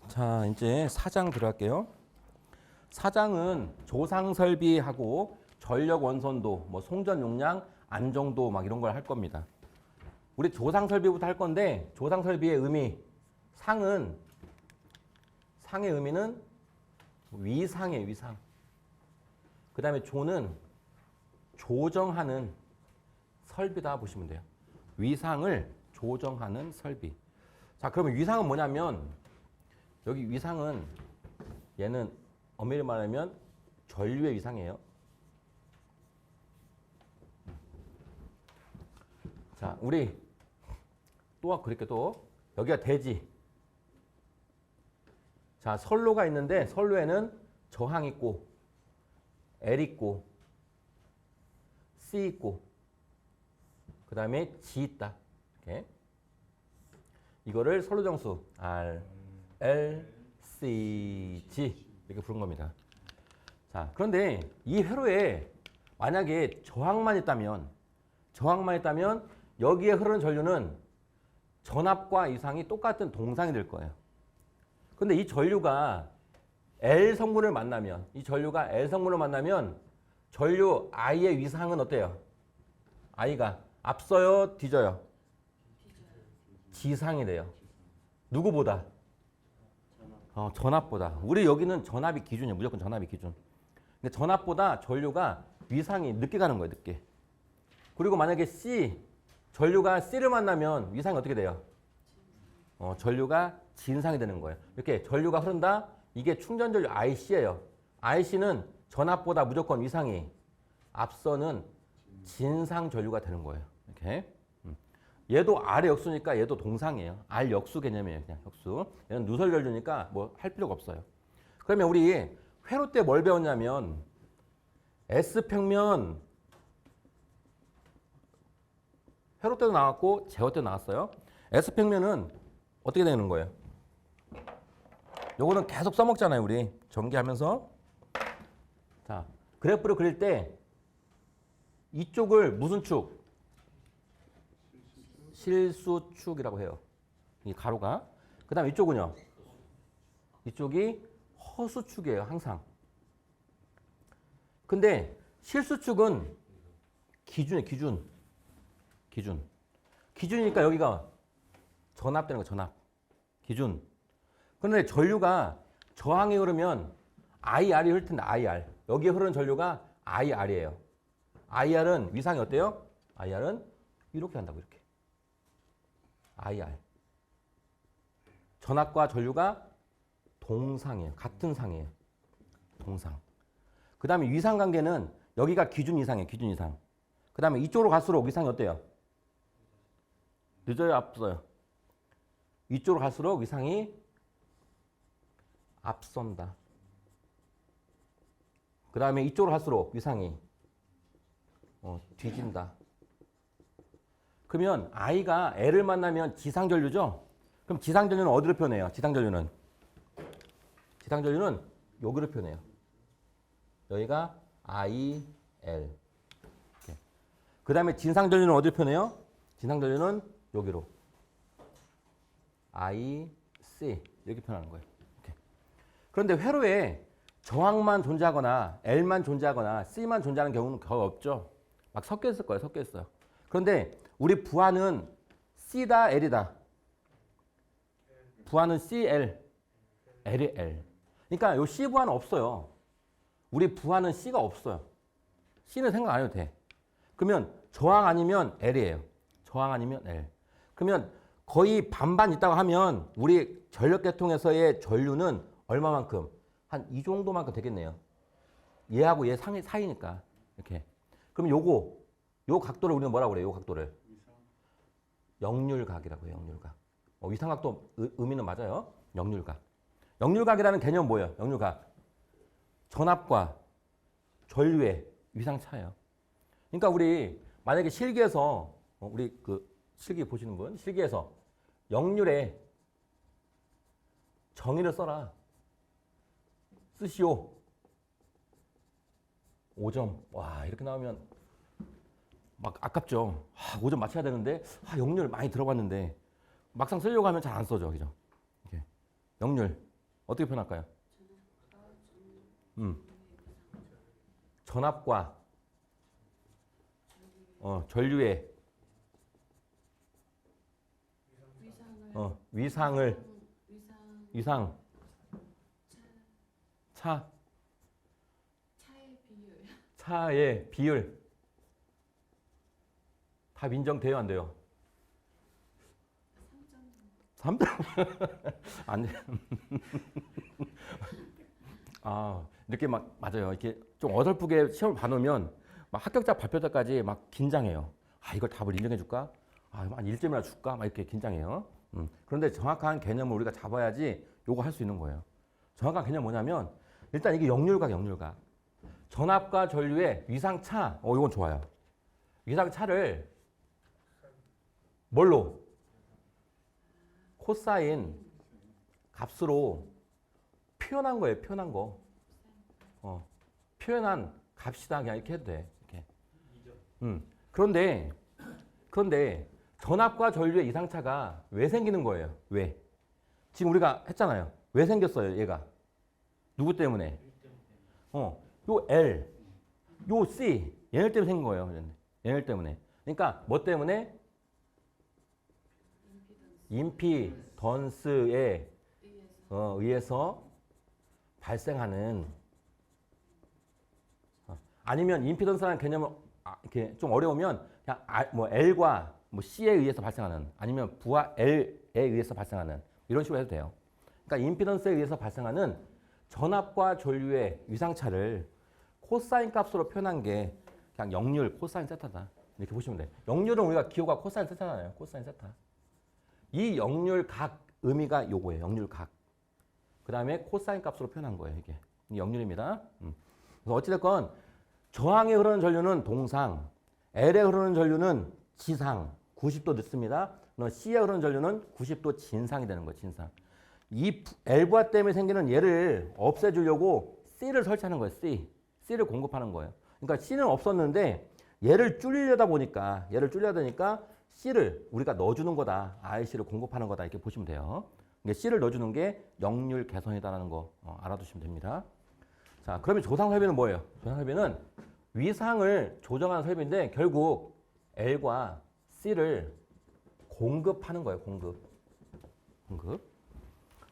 자, 이제 4장 들어갈게요. 4장은 조상 설비하고 전력 원선도, 뭐 송전 용량, 안정도 막 이런 걸 할 겁니다. 우리 조상 설비부터 할 건데 조상 설비의 의미, 상의 의미는 위상이에요, 위상. 그다음에 조는 조정하는 설비다 보시면 돼요. 위상을 조정하는 설비. 자, 그러면 위상은 뭐냐면 여기 위상은 얘는 엄밀히 말하면 전류의 위상이에요. 자, 우리 또 그렇게 또 여기가 대지. 자, 선로가 있는데 선로에는 저항 있고 L 있고 C 있고 그 다음에 G 있다. 이렇게. 이거를 선로 정수 R, L, C, G 이렇게 부른 겁니다. 자, 그런데 이 회로에 만약에 저항만 있다면 여기에 흐르는 전류는 전압과 이상이 똑같은 동상이 될 거예요. 근데 이 전류가 L 성분을 만나면 전류 I의 위상은 어때요? I가 앞서요, 뒤져요? 지상이 돼요. 누구보다? 전압보다. 우리 여기는 전압이 기준이에요. 무조건 전압이 기준. 근데 전압보다 전류가 위상이 늦게 가는 거예요. 늦게. 그리고 만약에 전류가 C를 만나면 위상이 어떻게 돼요? 전류가 진상이 되는 거예요. 이렇게 전류가 흐른다. 이게 충전전류 IC예요. IC는 전압보다 무조건 위상이 앞서는 진상 전류가 되는 거예요. 이렇게. 얘도 R의 역수니까 얘도 동상이에요. R 역수 개념이에요. 그냥 역수. 얘는 누설 전류니까 뭐 할 필요가 없어요. 그러면 우리 회로 때 뭘 배웠냐면 S평면 회로 때도 나왔고 제어 때도 나왔어요. S평면은 어떻게 되는 거예요? 요거는 계속 써먹잖아요. 우리 전개하면서. 자, 그래프를 그릴 때 이쪽을 무슨 축? 실수축이라고 해요. 이 가로가. 그 다음에 이쪽은요? 이쪽이 허수축이에요. 항상. 근데 실수축은 기준이에요. 기준이니까 여기가 전압되는 거 전압. 기준. 그런데 전류가 저항에 흐르면 IR이 흐를 텐데 IR. 여기에 흐르는 전류가 IR이에요. IR은 위상이 어때요? IR은 이렇게 한다고 이렇게. IR. 전압과 전류가 동상이에요. 같은 상이에요. 동상. 그 다음에 위상 관계는 여기가 기준 이상이에요. 기준 이상. 그 다음에 이쪽으로 갈수록 위상이 어때요? 늦어요? 앞서요? 이쪽으로 갈수록 위상이 앞선다. 그 다음에 이쪽으로 갈수록 위상이 뒤진다. 그러면 I가 L을 만나면 지상전류죠? 그럼 지상전류는 어디로 표현해요? 지상전류는 여기로 표현해요. 여기가 I, L. 그 다음에 진상전류는 어디로 표현해요? 진상전류는 여기로. I, C. 이렇게 표현하는 거예요. 이렇게. 그런데 회로에 저항만 존재하거나 L만 존재하거나 C만 존재하는 경우는 거의 없죠. 막 섞여 있을 거예요. 섞여 있어요. 그런데 우리 부하는 C다, L이다. 부하는 C, L. L이 L. 그러니까 요 C 부하는 없어요. 우리 부하는 C가 없어요. C는 생각 안 해도 돼. 그러면 저항 아니면 L이에요. 저항 아니면 L. 그러면 거의 반반 있다고 하면 우리 전력계통에서의 전류는 얼마만큼? 한 이 정도만큼 되겠네요. 얘하고 얘 사이니까. 이렇게. 그럼 요 각도를 우리는 뭐라고 그래요? 요 각도를. 역률각이라고 해요. 역률각. 위상각도 의미는 맞아요. 역률각. 역률각이라는 개념은 뭐예요? 역률각. 전압과 전류의 위상차예요. 그러니까 우리 만약에 실기에서 우리 그 실기 보시는 분 실기에서 역률에 정의를 써라. 쓰시오. 5점. 와, 이렇게 나오면 막 아깝죠. 5점 맞춰야 되는데 역률 많이 들어봤는데 막상 쓰려고 하면 잘 안 써져. 그죠? 이렇게. 역률 어떻게 표현할까요? 전압과 전류의 위상 차의 비율 답 인정돼요, 안 돼요? 3점? 안 돼. 이렇게 막 맞아요. 이렇게 좀 어설프게 시험을 봐놓으면 막 합격자 발표 때까지 막 긴장해요. 이걸 답을 인정해 줄까? 한 1점이나 줄까? 막 이렇게 긴장해요. 그런데 정확한 개념을 우리가 잡아야지 요거 할 수 있는 거예요. 정확한 개념 뭐냐면 일단 이게 역률각. 전압과 전류의 위상차. 이건 좋아요. 위상차를 뭘로? 코사인 값으로 표현한 거예요. 표현한 거. 표현한 값이다. 그냥 이렇게 해도 돼. 이렇게. 그런데 전압과 전류의 이상차가 왜 생기는 거예요? 왜? 지금 우리가 했잖아요. 왜 생겼어요, 얘가? 누구 때문에? 요 L, 요 C, 얘네 때문에 생긴 거예요. 얘네 때문에. 그러니까 뭐 때문에? 임피던스에 의해서 발생하는 아니면 임피던스라는 개념을 이렇게 좀 어려우면 그냥 L과 C에 의해서 발생하는 아니면 부하 L에 의해서 발생하는 이런 식으로 해도 돼요. 그러니까 임피던스에 의해서 발생하는 전압과 전류의 위상차를 코사인 값으로 표현한 게 그냥 역률 코사인 세타다. 이렇게 보시면 돼요. 역률은 우리가 기호가 코사인 세타잖아요. 코사인 세타. 이 역률각 의미가 요거예요. 역률각. 그 다음에 코사인 값으로 표현한 거예요. 이게 역률입니다. 그래서 어찌됐건 저항에 흐르는 전류는 동상, L에 흐르는 전류는 지상, 90도 늦습니다. C에 흐르는 전류는 90도 진상이 되는 거예요. 진상. 이 L부하 때문에 생기는 얘를 없애주려고 C를 설치하는 거예요. C를 공급하는 거예요. 그러니까 C는 없었는데 얘를 줄이려다 보니까 C를 우리가 넣어주는 거다. IC를 공급하는 거다. 이렇게 보시면 돼요. C를 넣어주는 게 역률 개선이다라는 거 알아두시면 됩니다. 자, 그러면 조상 설비는 뭐예요? 조상 설비는 위상을 조정하는 설비인데 결국 L과 C를 공급하는 거예요. 공급.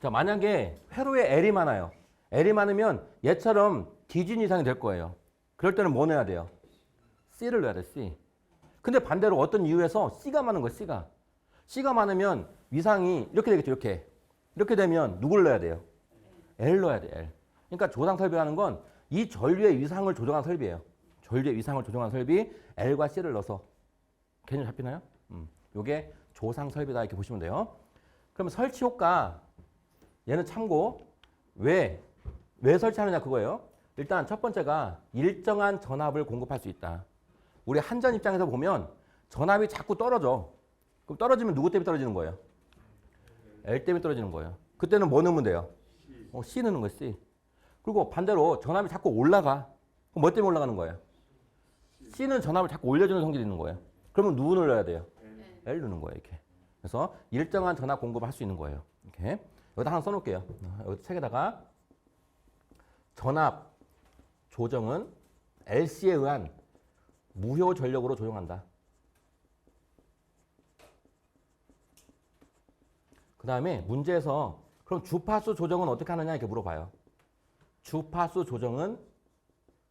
자, 만약에 회로에 L이 많아요. L이 많으면 얘처럼 디진 이상이 될 거예요. 그럴 때는 뭐 넣어야 돼요? C를 넣어야 돼. C. 근데 반대로 어떤 이유에서 C가 많은 거예요. C가 많으면 위상이 이렇게 되겠죠. 이렇게 되면 누굴 넣어야 돼요? L 넣어야 돼. L. 그러니까 조상 설비라는 건 이 전류의 위상을 조정한 설비예요. 전류의 위상을 조정한 설비 L과 C를 넣어서 개념 잡히나요? 요게 조상 설비다 이렇게 보시면 돼요. 그러면 설치 효과 얘는 참고 왜 설치하느냐 그거예요. 일단 첫 번째가 일정한 전압을 공급할 수 있다. 우리 한전 입장에서 보면 전압이 자꾸 떨어져. 그럼 떨어지면 누구 때문에 떨어지는 거예요? L 때문에 떨어지는 거예요. 그때는 뭐 넣으면 돼요? C 넣는 거예요. C. 그리고 반대로 전압이 자꾸 올라가. 그럼 뭐 때문에 올라가는 거예요? C는 전압을 자꾸 올려주는 성질이 있는 거예요. 그러면 누구 눌러야 돼요? L 누르는 거예요. 이렇게. 그래서 일정한 전압 공급을 할 수 있는 거예요. 이렇게. 여기다 하나 써놓을게요. 여기 책에다가 전압 조정은 LC에 의한 무효 전력으로 조정한다. 그 다음에 문제에서 그럼 주파수 조정은 어떻게 하느냐 이렇게 물어봐요. 주파수 조정은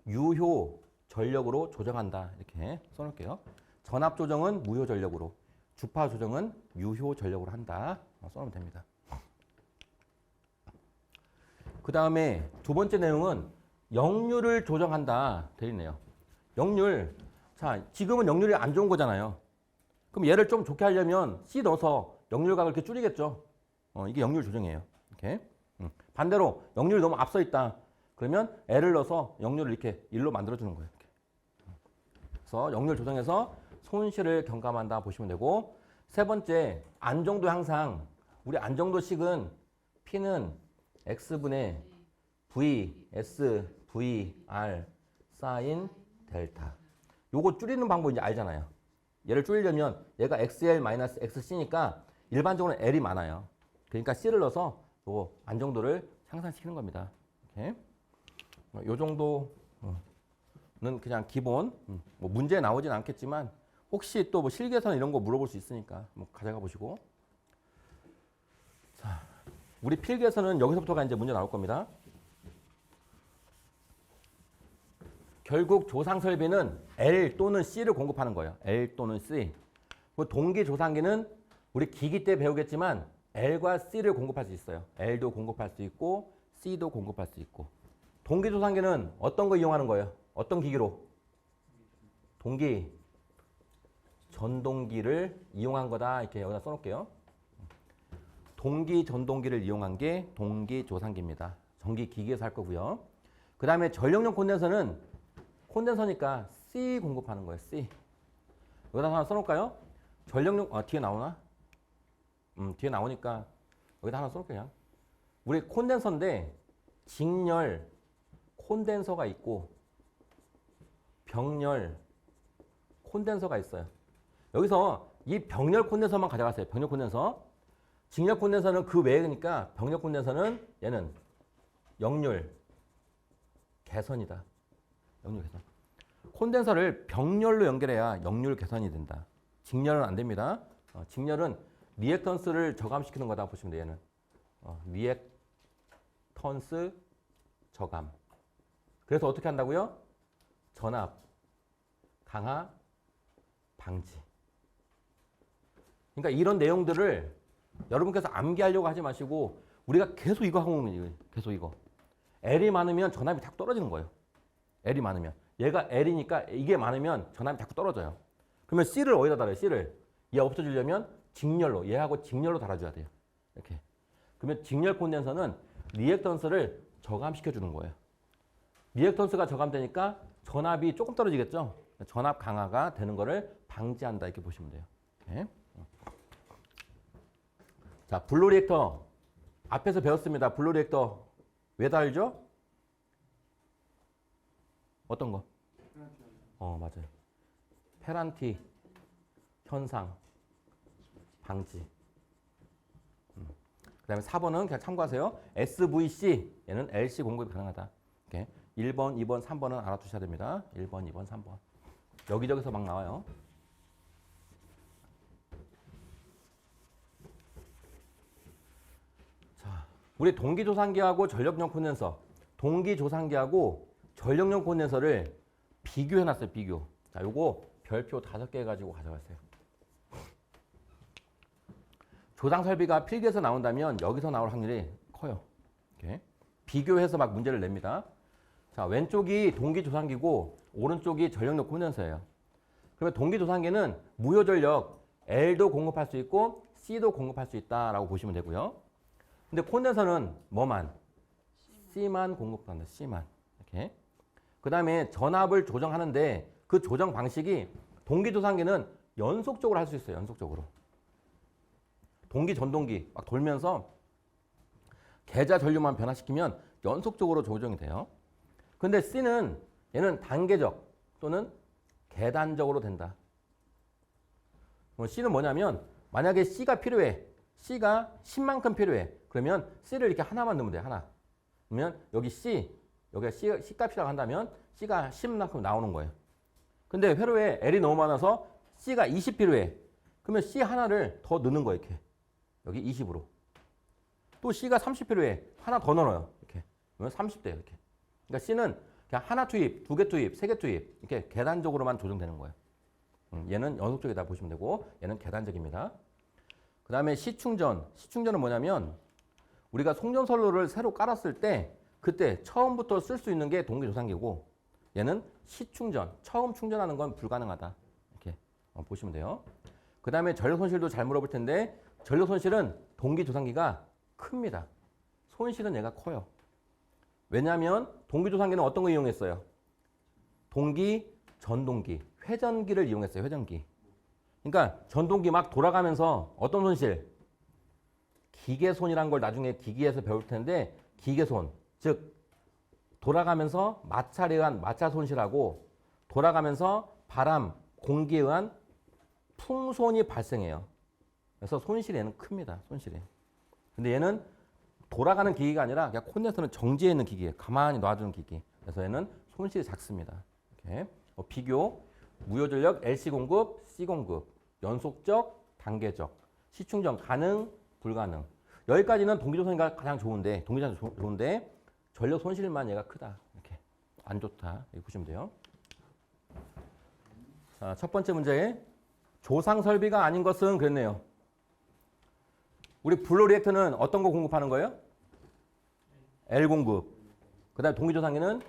유효 전력으로 조정한다. 이렇게 써놓을게요. 전압 조정은 무효 전력으로, 주파수 조정은 유효 전력으로 한다. 써놓으면 됩니다. 그 다음에 두 번째 내용은 역률을 조정한다. 되어 있네요. 역률. 자, 지금은 역률이 안 좋은 거잖아요. 그럼 얘를 좀 좋게 하려면 C 넣어서 역률각을 이렇게 줄이겠죠. 이게 역률 조정이에요. 이렇게. 반대로 역률이 너무 앞서 있다. 그러면 L을 넣어서 역률을 이렇게 1로 만들어주는 거예요. 이렇게. 그래서 역률 조정해서 손실을 경감한다 보시면 되고, 세 번째 안정도 항상 우리 안정도식은 P는 X분의 V, S, V, R, 사인 델타. 요거 줄이는 방법 이제 알잖아요. 얘를 줄이려면 얘가 XL-XC니까 일반적으로 L이 많아요. 그러니까 C를 넣어서 요 안정도를 향상시키는 겁니다. 이렇게. 요 정도는 그냥 기본. 뭐 문제 나오진 않겠지만 혹시 또 뭐 실계산 이런 거 물어볼 수 있으니까 뭐 가져가 보시고. 자, 우리 필기에서는 여기서부터가 이제 문제 나올 겁니다. 결국 조상설비는 L 또는 C를 공급하는 거예요. L 또는 C. 동기조상기는 우리 기기 때 배우겠지만 L과 C를 공급할 수 있어요. L도 공급할 수 있고 C도 공급할 수 있고. 동기조상기는 어떤 거 이용하는 거예요? 어떤 기기로? 동기, 전동기를 이용한 거다. 이렇게 여기다 써놓을게요. 동기, 전동기를 이용한 게 동기조상기입니다. 전기 기기에서 할 거고요. 그 다음에 전력용 콘덴서는 콘덴서니까 C 공급하는 거예요. C. 여기다 하나 써놓을까요? 전력용, 뒤에 나오나? 뒤에 나오니까 여기다 하나 써놓을게요. 우리 콘덴서인데 직렬 콘덴서가 있고 병렬 콘덴서가 있어요. 여기서 이 병렬 콘덴서만 가져갔어요. 병렬 콘덴서. 직렬 콘덴서는 그 외니까 병렬 콘덴서는 얘는 역률 개선이다. 역률 개선. 콘덴서를 병렬로 연결해야 역률 개선이 된다. 직렬은 안 됩니다. 직렬은 리액턴스를 저감시키는 거다 보시면 돼요. 얘는 리액턴스 저감. 그래서 어떻게 한다고요? 전압, 강하, 방지. 그러니까 이런 내용들을 여러분께서 암기하려고 하지 마시고 우리가 계속 이거 하고 있는 거예요. 계속 이거. L이 많으면 전압이 자꾸 떨어지는 거예요. L이 많으면. 얘가 L이니까 이게 많으면 전압이 자꾸 떨어져요. 그러면 C를 어디다 달아요? C를. 얘 없어지려면 직렬로, 얘하고 직렬로 달아줘야 돼요. 이렇게. 그러면 직렬 콘덴서는 리액턴스를 저감시켜 주는 거예요. 리액턴스가 저감되니까 전압이 조금 떨어지겠죠? 전압 강화가 되는 거를 방지한다. 이렇게 보시면 돼요. 이렇게. 자, 블루 리액터. 앞에서 배웠습니다. 블루 리액터. 왜 달죠? 어떤 거? 맞아요. 페란티 현상 방지. 그 다음에 4번은 그냥 참고하세요. SVC 얘는 LC 공급이 가능하다. 이렇게 1번, 2번, 3번은 알아두셔야 됩니다. 1번, 2번, 3번. 여기저기서 막 나와요. 자, 우리 동기조상기하고 전력용 콘덴서, 동기조상기하고 전력용 콘덴서를 비교해놨어요. 비교. 자, 요거 별표 5개 가지고 가져갔어요. 조상 설비가 필기에서 나온다면 여기서 나올 확률이 커요. 이렇게. 비교해서 막 문제를 냅니다. 자, 왼쪽이 동기조상기고 오른쪽이 전력용 콘덴서예요. 그러면 동기조상기는 무효전력 L도 공급할 수 있고 C도 공급할 수 있다라고 보시면 되고요. 근데 콘덴서는 뭐만? C만 공급한다. C만. 이렇게. 그 다음에 전압을 조정하는데 그 조정 방식이 동기조상기는 연속적으로 할 수 있어요. 연속적으로. 동기, 전동기 막 돌면서 계좌 전류만 변화시키면 연속적으로 조정이 돼요. 근데 C는 얘는 단계적 또는 계단적으로 된다. C는 뭐냐면 만약에 C가 필요해. C가 10만큼 필요해. 그러면 C를 이렇게 하나만 넣으면 돼요. 하나. 그러면 여기 C, 여기가 C 값이라고 한다면 C가 10만큼 나오는 거예요. 근데 회로에 L이 너무 많아서 C가 20 필요해. 그러면 C 하나를 더 넣는 거예요. 이렇게. 여기 20으로. 또 C가 30 필요해. 하나 더 넣어요. 이렇게. 그러면 30대 이렇게. 그러니까 C는 그냥 하나 투입, 2개 투입, 3개 투입 이렇게 계단적으로만 조정되는 거예요. 얘는 연속적이다 보시면 되고 얘는 계단적입니다. 그 다음에 시충전. 시충전은 뭐냐면 우리가 송전선로를 새로 깔았을 때 그때 처음부터 쓸 수 있는 게 동기조상기고 얘는 시충전. 처음 충전하는 건 불가능하다. 이렇게 보시면 돼요. 그 다음에 전력 손실도 잘 물어볼 텐데 전력 손실은 동기조상기가 큽니다. 손실은 얘가 커요. 왜냐하면 동기조상기는 어떤 거 이용했어요? 동기, 전동기, 회전기를 이용했어요. 회전기. 그러니까 전동기 막 돌아가면서 어떤 손실? 기계손이란 걸 나중에 기기에서 배울 텐데 기계손, 즉 돌아가면서 마찰에 의한 마찰 손실하고 돌아가면서 바람, 공기에 의한 풍손이 발생해요. 그래서 손실이 얘는 큽니다. 손실이. 근데 얘는 돌아가는 기기가 아니라 그냥 콘덴서는 정지해 있는 기기예요. 가만히 놔두는 기기. 그래서 얘는 손실이 작습니다. 이렇게. 비교, 무효전력 LC 공급, C 공급, 연속적, 단계적, 시충전 가능, 불가능. 여기까지는 동기조선이가 가장 좋은데, 동기조선이 좋은데 전력 손실만 얘가 크다. 이렇게 안 좋다. 이렇게 보시면 돼요. 자, 첫 번째 문제. 조상 설비가 아닌 것은 그랬네요. 우리 블로 리액터는 어떤 거 공급하는 거예요? L 공급. 그 다음에 동기조상기는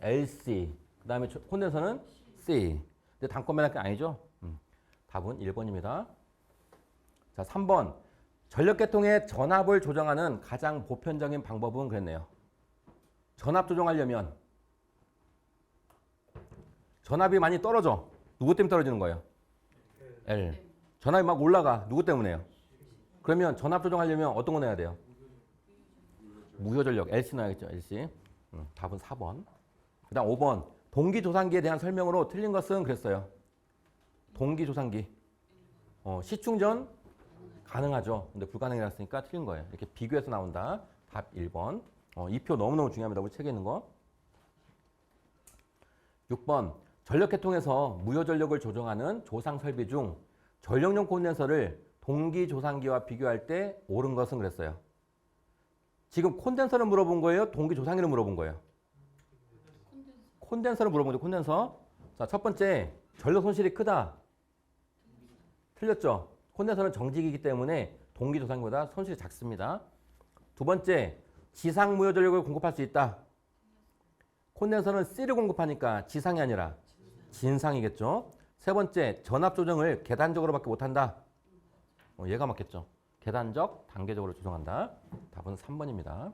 LC. 그 다음에 콘덴서는 C. 근데 단권만 할 게 아니죠? 답은 1번입니다. 자, 3번. 전력계통의 전압을 조정하는 가장 보편적인 방법은 그랬네요. 전압 조정하려면 전압이 많이 떨어져. 누구 때문에 떨어지는 거예요? L. 전압이 막 올라가. 누구 때문에요? 그러면 전압 조정하려면 어떤 거 내야 돼요? 무효전력. LC 넣어야겠죠. LC. 답은 4번. 그 다음 5번. 동기조상기에 대한 설명으로 틀린 것은 그랬어요. 동기조상기. 시충전 가능하죠. 근데 불가능이라 했으니까 틀린 거예요. 이렇게 비교해서 나온다. 답 1번. 이 표 너무너무 중요합니다. 우리 책에 있는 거. 6번. 전력계통에서 무효전력을 조정하는 조상 설비 중 전력용 콘덴서를 동기조상기와 비교할 때 옳은 것은 그랬어요. 지금 콘덴서를 물어본 거예요? 동기조상기를 물어본 거예요? 콘덴서를 물어본 거죠. 콘덴서. 자, 첫 번째. 전력 손실이 크다. 틀렸죠? 콘덴서는 정직이기 때문에 동기조상기보다 손실이 작습니다. 두 번째. 지상 무효전력을 공급할 수 있다. 콘덴서는 C를 공급하니까 지상이 아니라 진상이겠죠. 세 번째. 전압 조정을 계단적으로밖에 못한다. 얘가 맞겠죠. 계단적, 단계적으로 조정한다. 답은 3번입니다.